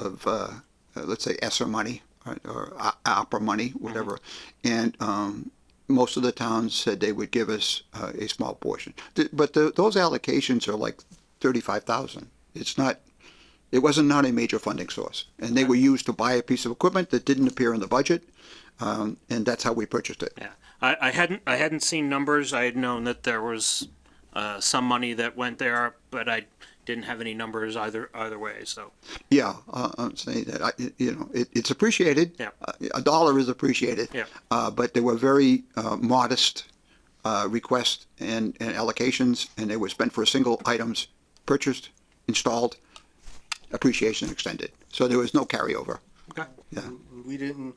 let's say ESSER money or opera money, whatever, and most of the towns said they would give us a small portion. But those allocations are like 35,000. It wasn't not a major funding source, and they were used to buy a piece of equipment that didn't appear in the budget, and that's how we purchased it. Yeah, I hadn't seen numbers. I had known that there was some money that went there, but I didn't have any numbers either way. So Yeah, I'm saying that it's appreciated. Yeah. A dollar is appreciated. Yeah. But they were very modest requests and allocations, and they were spent for single items purchased, installed, appreciation extended. So there was no carryover. okay. Yeah. We didn't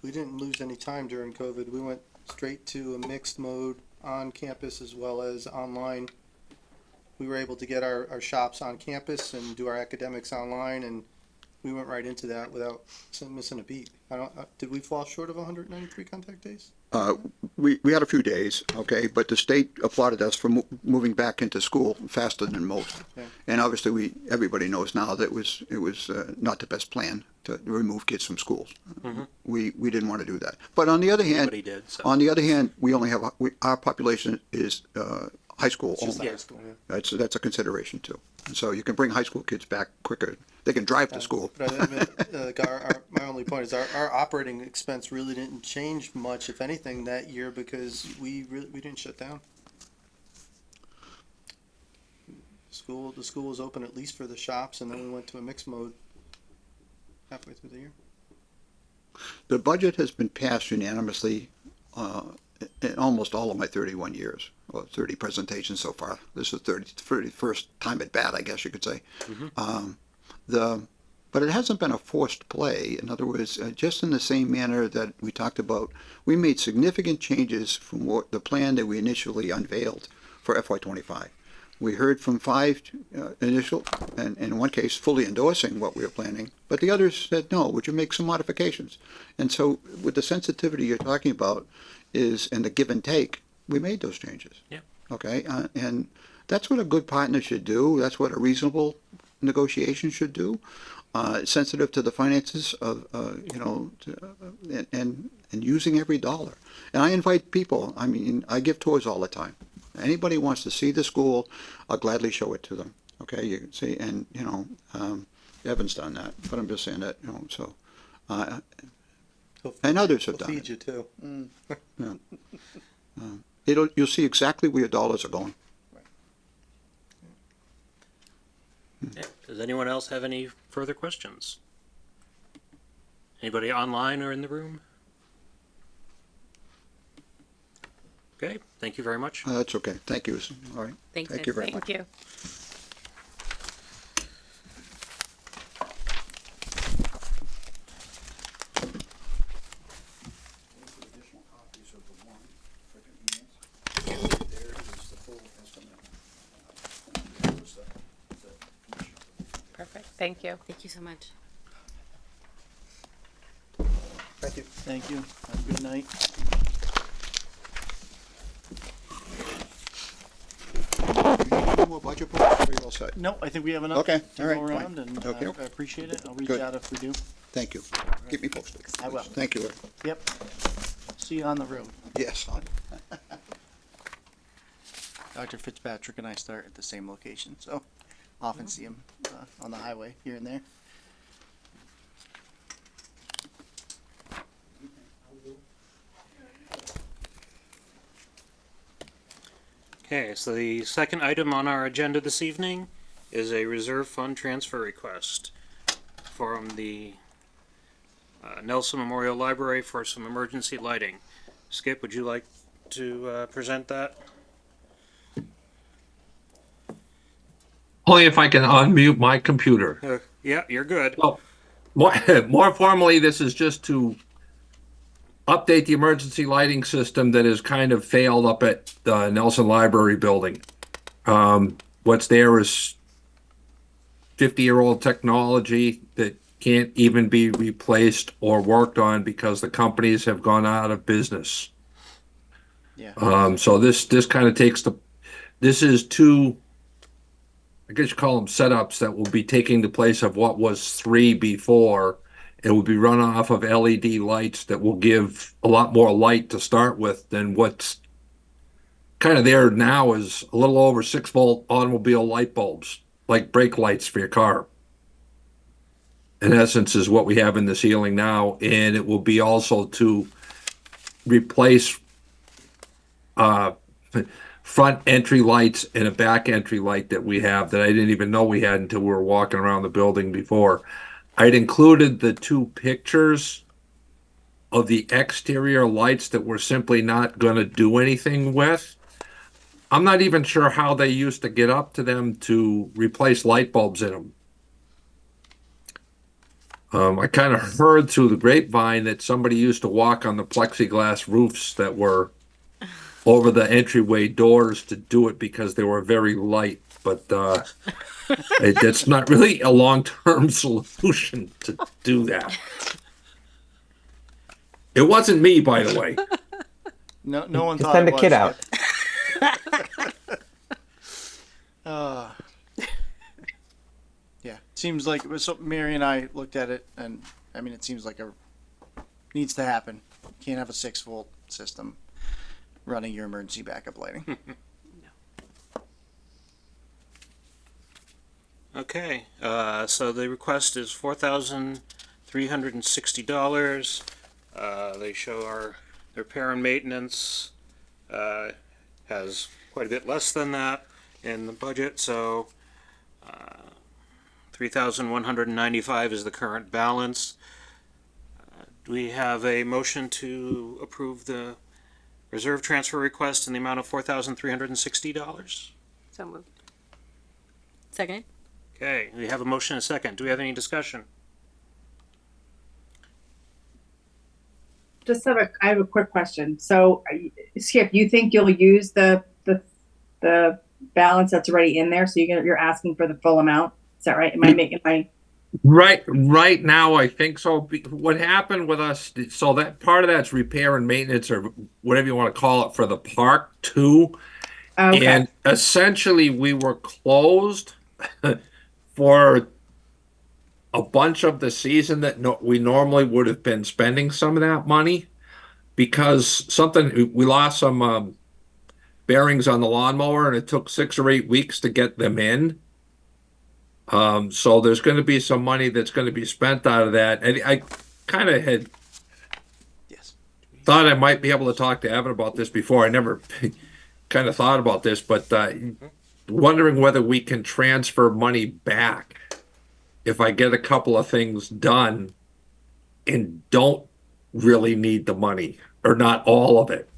lose any time during COVID. We went straight to a mixed mode on campus as well as online. We were able to get our shops on campus and do our academics online, and we went right into that without missing a beat. Did we fall short of 193 contact days? We had a few days, okay, but the state applauded us for moving back into school faster than most. Yeah. And obviously everybody knows now that it was not the best plan to remove kids from schools. We didn't want to do that. But on the other hand, Nobody did, so. on the other hand, we only have our population is high school Just only. high school, yeah. That's a consideration too. And so you can bring high school kids back quicker. They can drive to school. But I mean, my only point is our operating expense really didn't change much, if anything, that year because we didn't shut down. The school was open at least for the shops, and then we went to a mixed mode halfway through the year. The budget has been passed unanimously in almost all of my 31 years, or 30 presentations so far. This is the 31st time at bat, I guess you could say. But it hasn't been a forced play. In other words, just in the same manner that we talked about, we made significant changes from the plan that we initially unveiled for FY25. We heard from 5 initial, and in one case, fully endorsing what we were planning, but the others said, no, would you make some modifications? And so with the sensitivity you're talking about and the give and take, we made those changes. Yeah. Okay, and that's what a good partner should do. That's what a reasonable negotiation should do. sensitive to the finances of, and using every dollar. And I invite people, I mean, I give tours all the time. Anybody wants to see the school, I'll gladly show it to them. Okay, you can see, and, Evan's done that, but I'm just saying that, so, and others have They'll done feed you too. it. You'll see exactly where your dollars are going. Yeah. Does anyone else have any further questions? Anybody online or in the room? Okay, thank you very much. That's okay, thank you, all right. Thanks, Thank you very Thank much. you. Perfect. Thank you. Thank you so much. Thank you. Thank you. Have a good night. Any more budget books, or you all set? No, I think we have enough Okay, to all right, go fine. around, and Okay. I appreciate it. I'll reach Good. out if we do. Thank you. Keep me posted. I will. Thank you. Yep. See you on the road. Yes. Dr. Fitzpatrick and I start at the same location, so often see him on the highway here and there. Okay, so the second item on our agenda this evening is a reserve fund transfer request from the Nelson Memorial Library for some emergency lighting. Skip, would you like to present that? Only if I can unmute my computer. Yeah, you're good. Well, more formally, this is just to update the emergency lighting system that has kind of failed up at the Nelson Library building. What's there is 50-year-old technology that can't even be replaced or worked on because the companies have gone out of business. Yeah. So this kind of takes this is two, I guess you call them setups that will be taking the place of what was 3 before. It will be run off of LED lights that will give a lot more light to start with than what's kind of there now is a little over 6-volt automobile light bulbs, like brake lights for your car. In essence, is what we have in the ceiling now, and it will be also to replace front entry lights and a back entry light that we have that I didn't even know we had until we were walking around the building before. I'd included the 2 pictures of the exterior lights that we're simply not going to do anything with. I'm not even sure how they used to get up to them to replace light bulbs in them. I kind of heard through the grapevine that somebody used to walk on the plexiglass roofs that were over the entryway doors to do it because they were very light, but it's not really a long-term solution to do that. It wasn't me, by the way. No one Just thought send it a kid was. out. Yeah, seems like so. Mary and I looked at it, and I mean, it seems like needs to happen. Can't have a 6-volt system running your emergency backup lighting. Okay, so the request is $4,360. They show their repair and maintenance has quite a bit less than that in the budget, so $3,195 is the current balance. Do we have a motion to approve the reserve transfer request in the amount of $4,360? So moved. Second. Okay, we have a motion and a second. Do we have any discussion? I have a quick question. So, Skip, you think you'll use the balance that's already in there? So you're asking for the full amount? Is that right? Am I making my? Right now, I think so. What happened with us, so that part of that's repair and maintenance or whatever you want to call it for the park too. Okay. And essentially we were closed for a bunch of the season that we normally would have been spending some of that money because we lost some bearings on the lawnmower and it took 6 or 8 weeks to get them in. So there's going to be some money that's going to be spent out of that. And I kind of had Yes. thought I might be able to talk to Evan about this before. I never kind of thought about this, but wondering whether we can transfer money back if I get a couple of things done and don't really need the money or not all of it.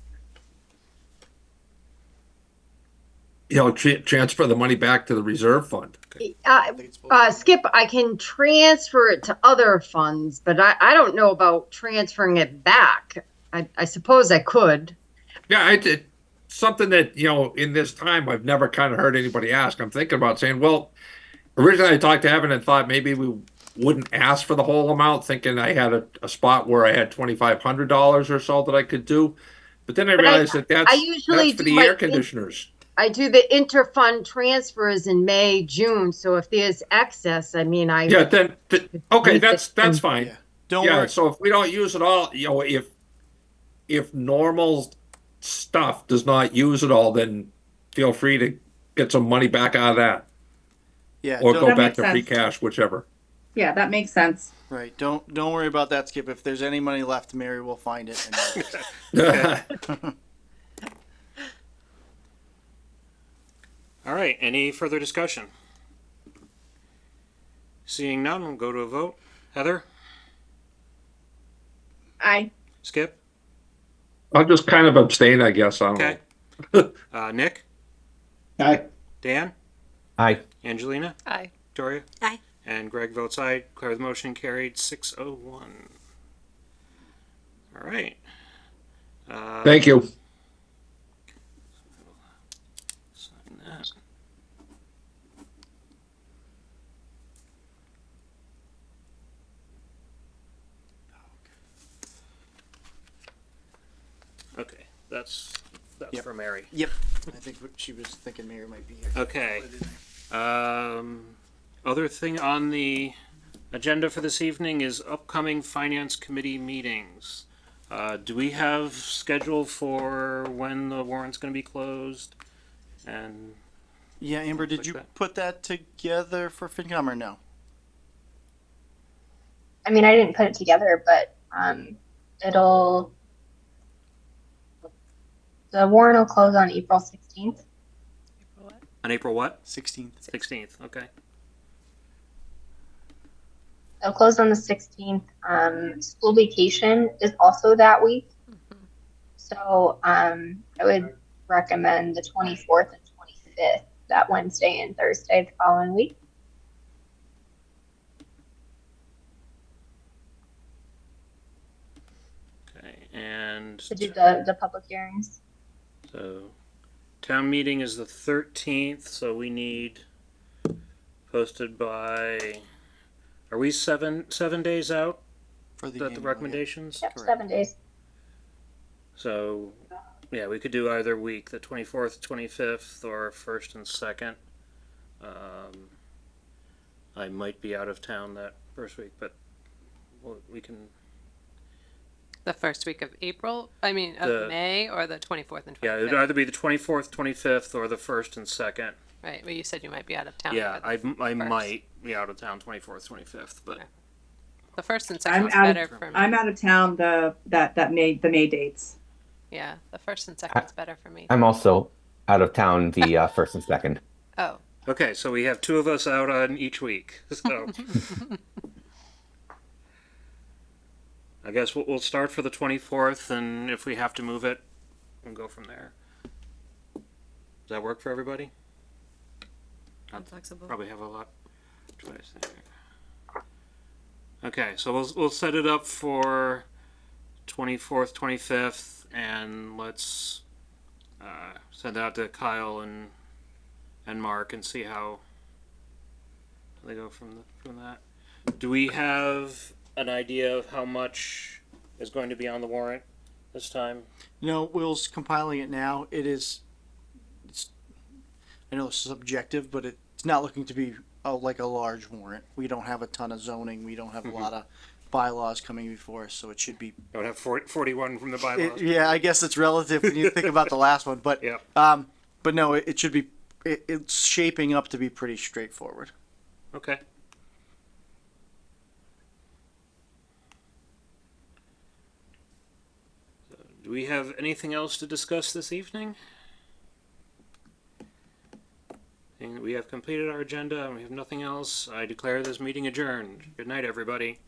You know, transfer the money back to the reserve fund. Skip, I can transfer it to other funds, but I don't know about transferring it back. I suppose I could. Yeah, I did something that, you know, in this time I've never kind of heard anybody ask. I'm thinking about saying, well, originally I talked to Evan and thought maybe we wouldn't ask for the whole amount, thinking I had a spot where I had $2,500 or so that I could do. But then I realized that's usually for do the my air conditioners. I do the interfund transfers in May, June. So if there's excess, I mean, Yeah, then okay, that's fine. Yeah. Don't Yeah, worry. so if we don't use it all, you know, if normal stuff does not use it all, then feel free to get some money back out of that Yeah. or don't- go That back makes to free sense. cash, whichever. Yeah, that makes sense. Right. Don't worry about that, Skip. If there's any money left, Mary will find it. All right, any further discussion? Seeing none, we'll go to a vote. Heather? I Skip? I'll just kind of abstain, I guess. I don't Okay. know. Nick? Aye. Dan? Aye. Angelina? Aye. Victoria? Aye. And Greg votes aye. Declare the motion carried 601. All right. Thank you. Sign that. Okay, that's Yep. for Mary. Yep. I think she was thinking Mary might be here. Okay. Other thing on the agenda for this evening is upcoming finance committee meetings. Do we have schedule for when the warrant's going to be closed? And Yeah, Amber, did Like you that. put that together for FinCom or no? I mean, I didn't put it together, but the warrant will close on April 16th. on April what? 16th. 16th. Okay. It'll close on the 16th. School vacation is also that week. So I would recommend the 24th and 25th, that Wednesday and Thursday the following week. Okay. And To do the public hearings. so town meeting is the 13th, so we need posted by, are we seven days out? For the The annual, yeah. recommendations? Yep, Correct. 7 days. So, yeah, we could do either week, the 24th, 25th, or 1st and 2nd. I might be out of town that first week, but we can, The first week of April, I mean, of The- May, or the 24th and 25th? yeah, it would either be the 24th, 25th, or the 1st and 2nd. Right, well, you said you might be out of town. Yeah, for I the first. might be out of town 24th, 25th, but Okay. The first and I'm second's out better of for me. I'm out of town the May dates. Yeah, the first and second's better for me. I'm also out of town the first and second. Oh, okay, so we have two of us out on each week. So I guess we'll start for the 24th, and if we have to move it, we'll go from there. Does that work for everybody? I'm flexible. Probably have a lot. Twice there. Okay, so we'll set it up for 24th, 25th, and let's send out to Kyle and Mark and see how they go from that. Do we have an idea of how much is going to be on the warrant this time? No, Will's compiling it now. It's I know it's subjective, but it's not looking to be like a large warrant. We don't have a ton of zoning. We don't have a lot of bylaws coming before us, so it should be. Don't have 41 from the bylaws. Yeah, I guess it's relative when you think about the last one, but Yep. but no, it should be. It's shaping up to be pretty straightforward. Okay. Do we have anything else to discuss this evening? And we have completed our agenda and we have nothing else. I declare this meeting adjourned. Good night, everybody.